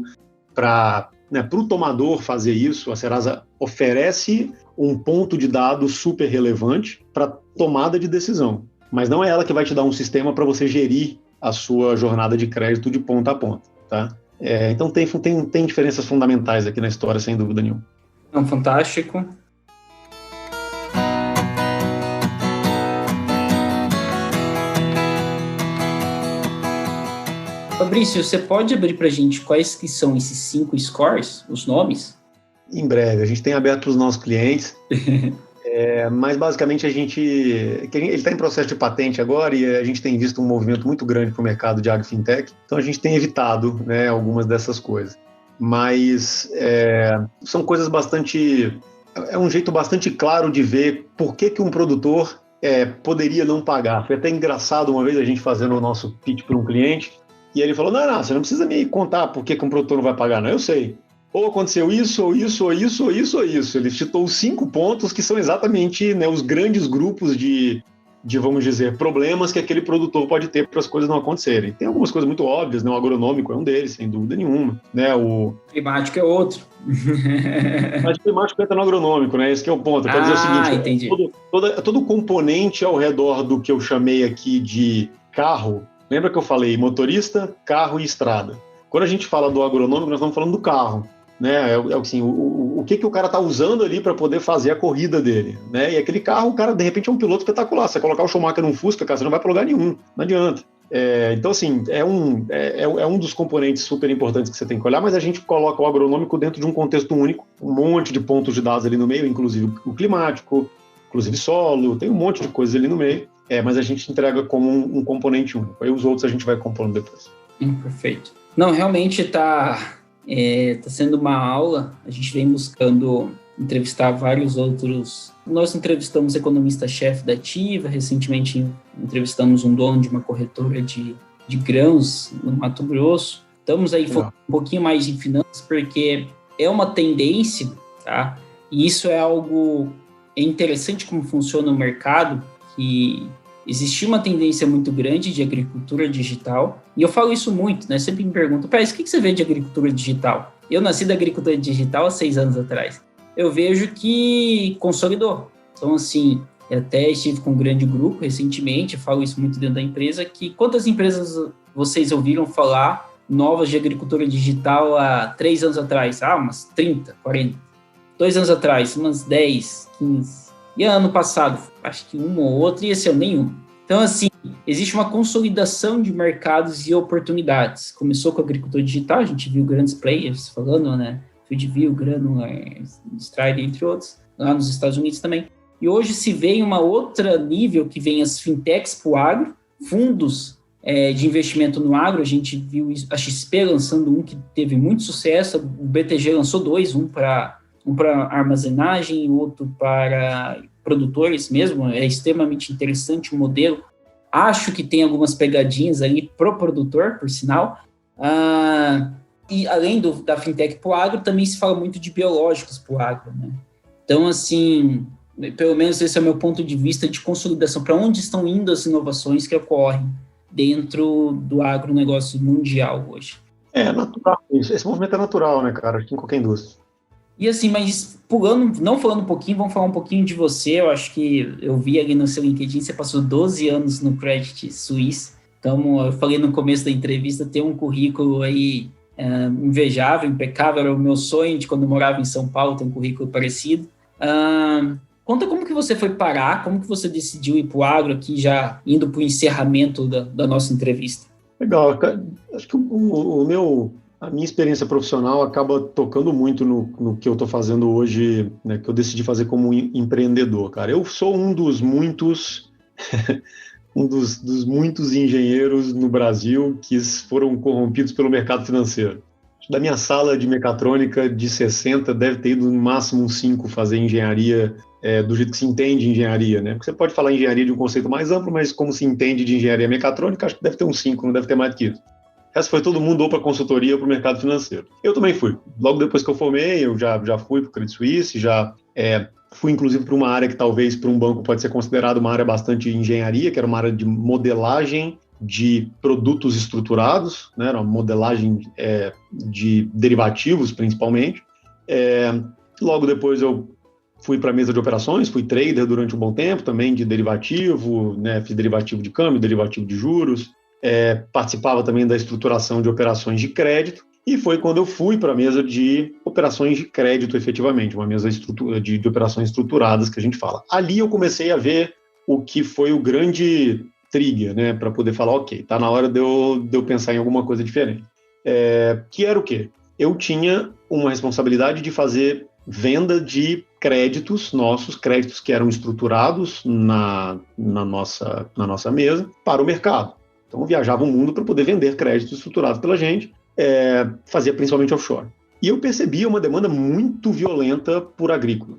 para o tomador fazer isso. A Serasa oferece um ponto de dados super relevante para tomada de decisão, mas não é ela que vai te dar um sistema para você gerir a sua jornada de crédito de ponta a ponta, tá? Então tem diferenças fundamentais aqui na história, sem dúvida nenhuma. Fantástico. Fabrício, você pode abrir para a gente quais que são esses 5 scores, os nomes? Em breve, a gente tem aberto para os nossos clientes, mas basicamente ele está em processo de patente agora e a gente tem visto um movimento muito grande para o mercado de agrofintech, então a gente tem evitado, né, algumas dessas coisas. Mas são coisas é um jeito bastante claro de ver por que um produtor poderia não pagar. Foi até engraçado uma vez a gente fazendo o nosso pitch para um cliente, e ele falou, não, você não precisa me contar por que um produtor não vai pagar, não, eu sei. Ou aconteceu isso, ou isso, ou isso, ou isso, ou isso. Ele citou os 5 pontos que são exatamente, né, os grandes grupos de, vamos dizer, problemas que aquele produtor pode ter para as coisas não acontecerem. Tem algumas coisas muito óbvias, né? O agronômico é um deles, sem dúvida nenhuma. Né? O climático é outro. Mas o climático entra no agronômico, né? Esse que é o ponto. Eu quero dizer o seguinte, entendi. Todo componente ao redor do que eu chamei aqui de carro, lembra que eu falei motorista, carro e estrada? Quando a gente fala do agronômico, nós estamos falando do carro. Né? Assim, o que o cara está usando ali para poder fazer a corrida dele, né? E aquele carro, o cara de repente é um piloto espetacular. Você colocar o Schumacher num Fusca, cara, você não vai para lugar nenhum, não adianta. Então, assim, é um dos componentes super importantes que você tem que olhar, mas a gente coloca o agronômico dentro de um contexto único, um monte de pontos de dados ali no meio, inclusive o climático, inclusive solo, tem um monte de coisas ali no meio, mas a gente entrega como um componente único. Aí os outros a gente vai compondo depois. Perfeito. Não, realmente está sendo uma aula. A gente vem buscando entrevistar vários outros. Nós entrevistamos economista-chefe da Ativa, recentemente entrevistamos um dono de uma corretora de grãos no Mato Grosso. Estamos aí focando um pouquinho mais em finanças, porque é uma tendência, tá? E isso é algo interessante como funciona o mercado, que existia uma tendência muito grande de agricultura digital, e eu falo isso muito, né? Sempre me perguntam, Pérez, o que você vê de agricultura digital? Eu nasci da agricultura digital há 6 anos atrás. eu vejo que consolidou. Então, assim, eu até estive com um grande grupo recentemente, eu falo isso muito dentro da empresa, que quantas empresas vocês ouviram falar novas de agricultura digital há 3 anos atrás? Umas 30, 40. 2 anos atrás, umas 10, 15. E ano passado, acho que uma ou outra, e esse ano nenhum. Então, assim, existe uma consolidação de mercados e oportunidades. Começou com a agricultura digital, a gente viu grandes players falando, né? Feedview, Granular, Strider, entre outros, lá nos Estados Unidos também. E hoje se vê em uma outra nível que vem as fintechs para o agro, fundos de investimento no agro. A gente viu a XP lançando um que teve muito sucesso, o BTG lançou 2, um para armazenagem e outro para produtores mesmo. É extremamente interessante o modelo. Acho que tem algumas pegadinhas ali pro produtor, por sinal. E além da fintech para o agro, também se fala muito de biológicos para o agro, né? Então, assim, pelo menos esse é o meu ponto de vista de consolidação. Para onde estão indo as inovações que ocorrem dentro do agronegócio mundial hoje? É natural. Esse movimento é natural, né, cara? Em qualquer indústria. E assim, mas não falando um pouquinho, vamos falar um pouquinho de você. Eu acho que eu vi ali no seu LinkedIn, você passou 12 anos no Credit Suisse. Então, eu falei no começo da entrevista, ter um currículo aí invejável, impecável, era o meu sonho de quando eu morava em São Paulo, ter um currículo parecido. Conta como que você foi parar, como que você decidiu ir para o agro aqui, já indo para o encerramento da nossa entrevista. Legal, acho que a minha experiência profissional acaba tocando muito no que eu estou fazendo hoje, né, que eu decidi fazer como empreendedor, cara. Eu sou um dos muitos dos muitos engenheiros no Brasil que foram corrompidos pelo mercado financeiro. Da minha sala de mecatrônica de 60, deve ter ido no máximo uns 5 fazer engenharia do jeito que se entende engenharia, né? Porque você pode falar engenharia de um conceito mais amplo, mas como se entende de engenharia mecatrônica, acho que deve ter uns 5, não deve ter mais do que isso. Essa foi todo mundo ou para consultoria ou para o mercado financeiro. Eu também fui. Logo depois que eu formei, eu já fui para o Credit Suisse, fui inclusive para uma área que talvez para um banco pode ser considerada uma área bastante de engenharia, que era uma área de modelagem de produtos estruturados, né? Era uma modelagem de derivativos, principalmente. Logo depois eu fui para a mesa de operações, fui trader durante um bom tempo também de derivativo, né? Fiz derivativo de câmbio, derivativo de juros, participava também da estruturação de operações de crédito, e foi quando eu fui para a mesa de operações de crédito, efetivamente, uma mesa de operações estruturadas que a gente fala. Ali eu comecei a ver o que foi o grande trigger, né, para poder falar, ok, tá na hora de eu pensar em alguma coisa diferente. Que era o quê? Eu tinha uma responsabilidade de fazer venda de créditos nossos, créditos que eram estruturados na nossa mesa para o mercado. Então, eu viajava o mundo para poder vender créditos estruturados pela gente, fazia principalmente offshore. E eu percebia uma demanda muito violenta por agrícola,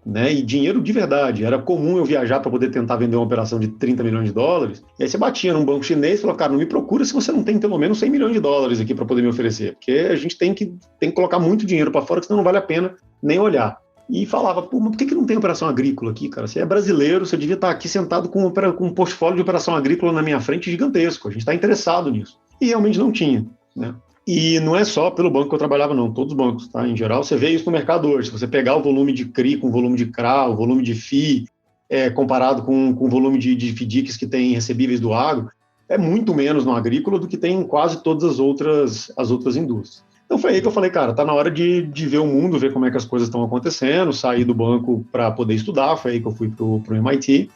né? E dinheiro de verdade. Era comum eu viajar para poder tentar vender uma operação de 30 milhões de dólares, e aí você batia num banco chinês e falava, cara, não me procura se você não tem pelo menos 100 milhões de dólares aqui para poder me oferecer, porque a gente tem que colocar muito dinheiro para fora, que senão não vale a pena nem olhar. E falava, pô, mas por que não tem operação agrícola aqui, cara? Você é brasileiro, você devia estar aqui sentado com um portfólio de operação agrícola na minha frente gigantesco. A gente está interessado nisso. E realmente não tinha, né? E não é só pelo banco que eu trabalhava, não. Todos os bancos, tá? Em geral, você vê isso no mercado hoje. Se você pegar o volume de CRI com o volume de CRA, o volume de FI, comparado com o volume de FDICs que tem recebíveis do agro, é muito menos no agrícola do que tem em quase todas as outras indústrias. Então foi aí que eu falei, cara, tá na hora de ver o mundo, ver como é que as coisas estão acontecendo, sair do banco para poder estudar. Foi aí que eu fui pro MIT.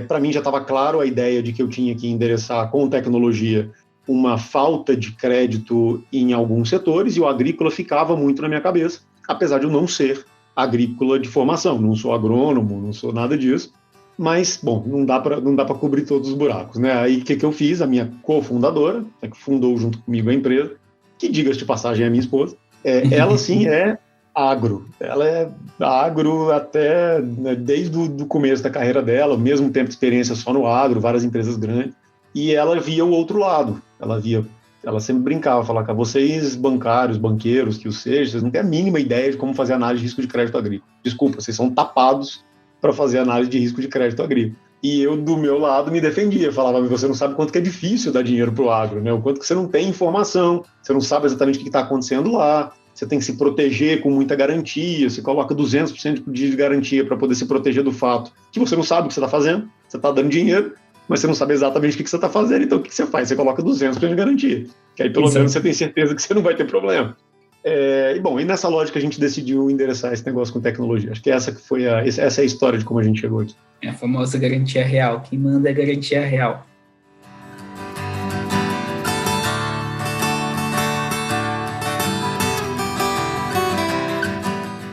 Para mim já estava claro a ideia de que eu tinha que endereçar com tecnologia uma falta de crédito em alguns setores, e o agrícola ficava muito na minha cabeça, apesar de eu não ser agrícola de formação, não sou agrônomo, não sou nada disso, mas, bom, não dá para cobrir todos os buracos, né? Aí o que eu fiz? A minha cofundadora, que fundou junto comigo a empresa, que, diga-se de passagem, é a minha esposa, ela sim é agro. Ela é agro até, né, desde o começo da carreira dela, mesmo tempo de experiência só no agro, várias empresas grandes, e ela via o outro lado. Ela sempre brincava, falava que vocês bancários, banqueiros, que o seja, vocês não têm a mínima ideia de como fazer análise de risco de crédito agrícola. Desculpa, vocês são tapados para fazer análise de risco de crédito agrícola. E eu, do meu lado, me defendia, falava, você não sabe quanto que é difícil dar dinheiro para o agro, né? O quanto que você não tem informação, você não sabe exatamente o que está acontecendo lá. você tem que se proteger com muita garantia, você coloca 200% de garantia para poder se proteger do fato que você não sabe o que você está fazendo, você está dando dinheiro, mas você não sabe exatamente o que você está fazendo, então o que você faz? Você coloca 200% de garantia, que aí pelo menos você tem certeza que você não vai ter problema. E nessa lógica a gente decidiu endereçar esse negócio com tecnologia. Acho que essa é a história de como a gente chegou aqui. É a famosa garantia real. Quem manda é garantia real.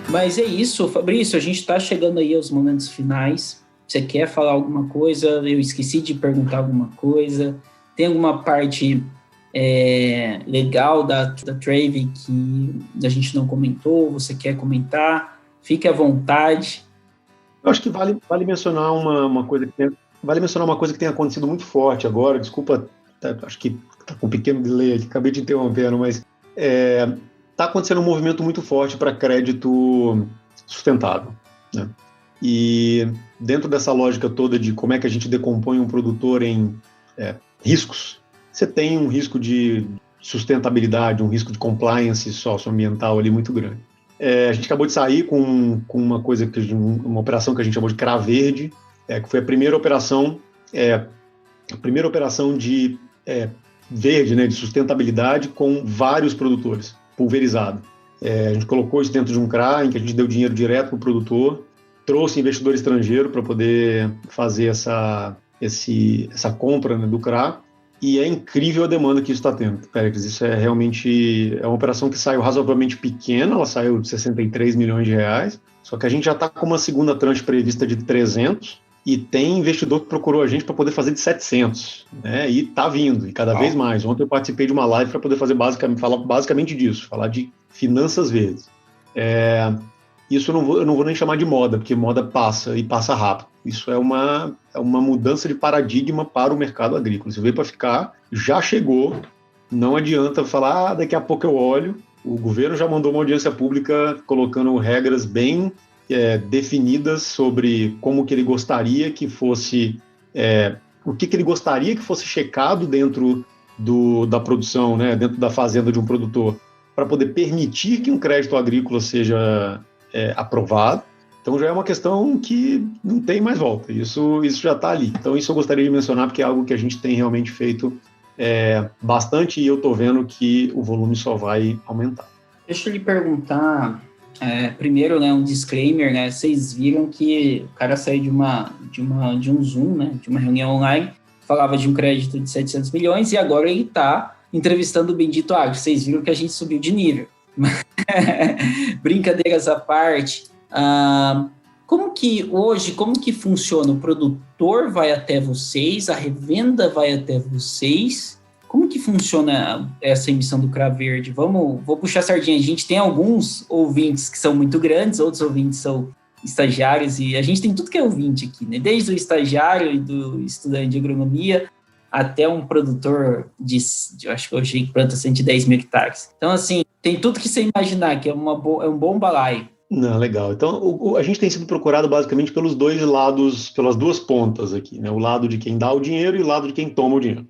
Mas é isso, Fabrício, a gente está chegando aí aos momentos finais. Você quer falar alguma coisa? Eu esqueci de perguntar alguma coisa. Tem alguma parte legal da Trave que a gente não comentou? Você quer comentar? Fique à vontade. Eu acho que vale mencionar uma coisa que tem acontecido muito forte agora. Desculpa, acho que está com um pequeno delay aqui, acabei de interrompendo, mas está acontecendo um movimento muito forte para crédito sustentável, né? E dentro dessa lógica toda de como é que a gente decompõe um produtor em riscos, você tem um risco de sustentabilidade, um risco de compliance socioambiental ali muito grande. A gente acabou de sair com uma operação que a gente chamou de CRA Verde, que foi a primeira operação de verde, né, de sustentabilidade com vários produtores, pulverizado. A gente colocou isso dentro de um CRA em que a gente deu dinheiro direto para o produtor, trouxe investidor estrangeiro para poder fazer essa compra, né, do CRA, e é incrível a demanda que isso está tendo, Péricles. Isso é realmente uma operação que saiu razoavelmente pequena, ela saiu de 63 milhões de reais, só que a gente já está com uma segunda tranche prevista de 300, e tem investidor que procurou a gente para poder fazer de 700, né? E está vindo, e cada vez mais. Ontem eu participei de uma live para poder falar basicamente disso, falar de finanças verdes. Isso eu não vou nem chamar de moda, porque moda passa e passa rápido. Isso é uma mudança de paradigma para o mercado agrícola. Isso veio para ficar, já chegou, não adianta falar, daqui a pouco eu olho. O governo já mandou uma audiência pública colocando regras bem definidas sobre como que ele gostaria que fosse, o que ele gostaria que fosse checado dentro da produção, né, dentro da fazenda de um produtor, para poder permitir que um crédito agrícola seja aprovado. Então já é uma questão que não tem mais volta, isso já está ali. Então isso eu gostaria de mencionar, porque é algo que a gente tem realmente feito bastante, e eu estou vendo que o volume só vai aumentar. Deixa eu lhe perguntar, primeiro, né, um disclaimer, né, vocês viram que o cara saiu de um Zoom, né, de uma reunião online, falava de um crédito de 700 milhões, e agora ele está entrevistando o Bendito Agro. Vocês viram que a gente subiu de nível. Brincadeiras à parte, como que funciona? O produtor vai até vocês, a revenda vai até vocês? Como que funciona essa emissão do CRA Verde? Vou puxar a sardinha. A gente tem alguns ouvintes que são muito grandes, outros ouvintes são estagiários, e a gente tem tudo que é ouvinte aqui, né? Desde o estagiário e do estudante de agronomia até um produtor eu acho que hoje planta 110 mil hectares. Então, assim, tem tudo que você imaginar, que é um bom balaio. Não, legal. Então, a gente tem sido procurado basicamente pelos dois lados, pelas duas pontas aqui, né? O lado de quem dá o dinheiro e o lado de quem toma o dinheiro.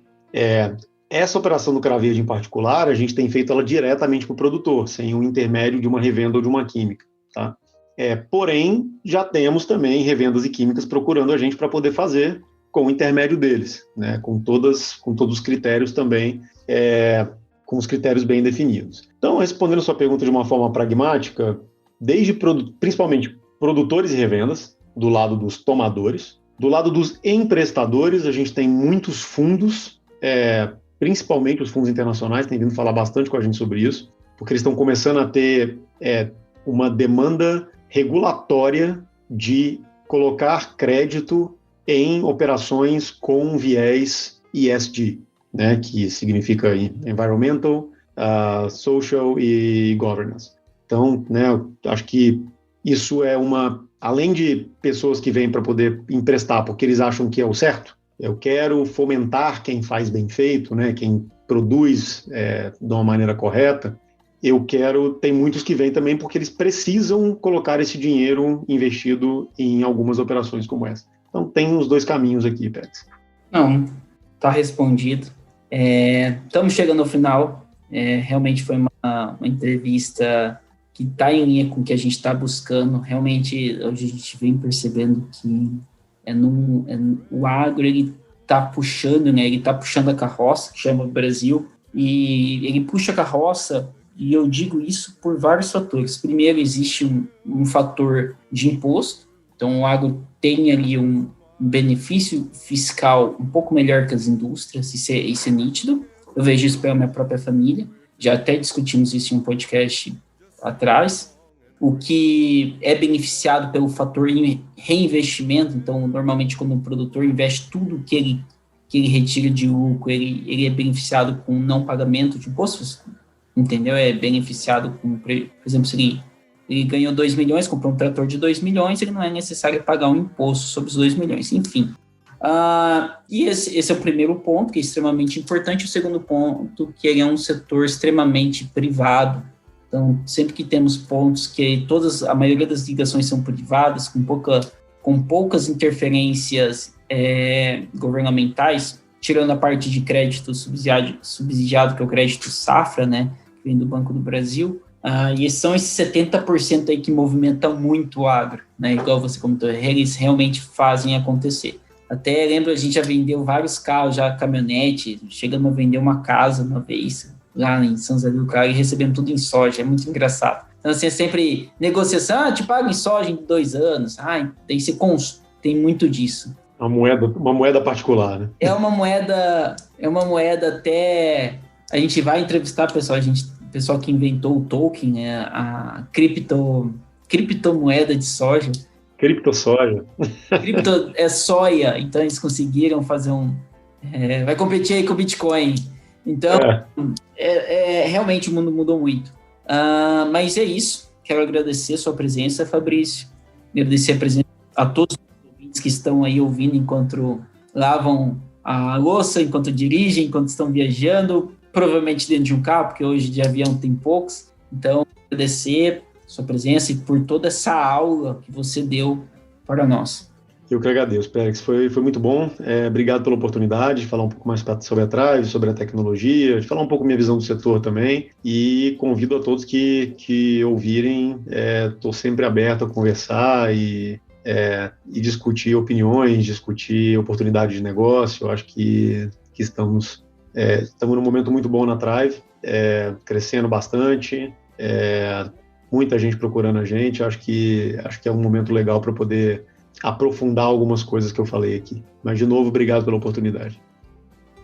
Essa operação do CRA Verde em particular, a gente tem feito ela diretamente para o produtor, sem um intermédio de uma revenda ou de uma química, tá? Porém, já temos também revendas e químicas procurando a gente para poder fazer com o intermédio deles, né? Com todos os critérios também, com os critérios bem definidos. Então, respondendo a sua pergunta de uma forma pragmática, principalmente produtores e revendas, do lado dos tomadores, do lado dos emprestadores, a gente tem muitos fundos, principalmente os fundos internacionais, têm vindo falar bastante com a gente sobre isso, porque eles estão começando a ter uma demanda regulatória de colocar crédito em operações com viés ESG, né, que significa Environmental, Social e Governance. Então, né, eu acho que isso além de pessoas que vêm para poder emprestar porque eles acham que é o certo, eu quero fomentar quem faz bem feito, né, quem produz de uma maneira correta, tem muitos que vêm também porque eles precisam colocar esse dinheiro investido em algumas operações como essa. Então, tem os dois caminhos aqui, Pérez. Não, tá respondido. Estamos chegando ao final. Realmente foi uma uma entrevista que está em linha com o que a gente está buscando. Realmente, hoje a gente vem percebendo que o agro, ele está puxando, né? Ele está puxando a carroça, que chama Brasil, e ele puxa a carroça, e eu digo isso por vários fatores. Primeiro, existe um fator de imposto, então o agro tem ali um benefício fiscal um pouco melhor que as indústrias, isso é nítido. Eu vejo isso pela minha própria família, já até discutimos isso em um podcast atrás. O que é beneficiado pelo fator reinvestimento, então, normalmente, quando um produtor investe tudo que ele retira de lucro, ele é beneficiado com não pagamento de impostos, entendeu? É beneficiado com, por exemplo, se ele ganhou 2 milhões, comprou um trator de 2 milhões, ele não é necessário pagar um imposto sobre os 2 milhões, enfim. E esse é o primeiro ponto, que é extremamente importante. O segundo ponto, que ele é um setor extremamente privado. Então, sempre que temos pontos que a maioria das ligações são privadas, com poucas interferências governamentais, tirando a parte de crédito subsidiado, que é o crédito Safra, né, que vem do Banco do Brasil, e são esses 70% aí que movimentam muito o agro, né, igual você comentou, eles realmente fazem acontecer. Até lembro, a gente já vendeu vários carros, já caminhonete, chegando a vender uma casa uma vez, lá em São José do Rio, e recebendo tudo em soja, é muito engraçado. Então, assim, é sempre negociação, te pago em soja em 2 anos, tem muito disso. Uma moeda particular, né? É uma moeda até, a gente vai entrevistar pessoal que inventou o token, né, a criptomoeda de soja. Criptosoja. Cripto é soia, então eles conseguiram fazer vai competir aí com o Bitcoin. Então, realmente o mundo mudou muito. Mas é isso. Quero agradecer a sua presença, Fabrício. Agradecer a presença a todos os ouvintes que estão aí ouvindo enquanto lavam a louça, enquanto dirigem, enquanto estão viajando, provavelmente dentro de um carro, porque hoje de avião tem poucos. Então, agradecer a sua presença e por toda essa aula que você deu para nós. Eu que agradeço, Pérez. Foi muito bom. Obrigado pela oportunidade de falar um pouco mais sobre a Thrive, sobre a tecnologia, de falar um pouco minha visão do setor também. E convido a todos que ouvirem. Estou sempre aberto a conversar e discutir opiniões, discutir oportunidades de negócio. Eu acho que estamos num momento muito bom na Thrive, crescendo bastante, muita gente procurando a gente. Acho que é um momento legal para poder aprofundar algumas coisas que eu falei aqui. Mas, de novo, obrigado pela oportunidade.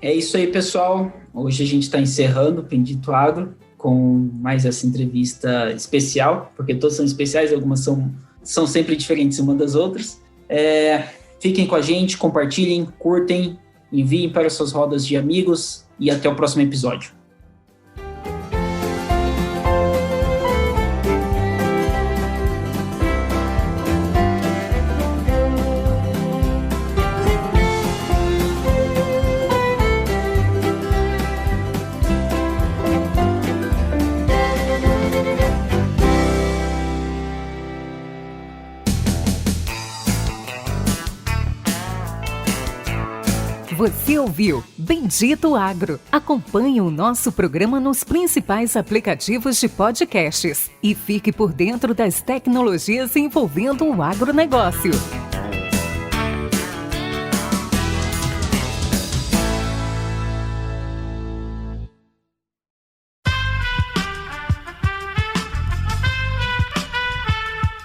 É isso aí, pessoal. Hoje a gente está encerrando o Bendito Agro com mais essa entrevista especial, porque todas são especiais, algumas são sempre diferentes uma das outras. Fiquem com a gente, compartilhem, curtem, enviem para suas rodas de amigos e até o próximo episódio. Você ouviu Bendito Agro. Acompanhe o nosso programa nos principais aplicativos de podcasts e fique por dentro das tecnologias envolvendo o agronegócio.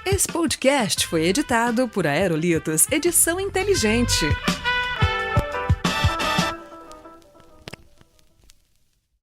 Esse podcast foi editado por Aerolitos Edição Inteligente.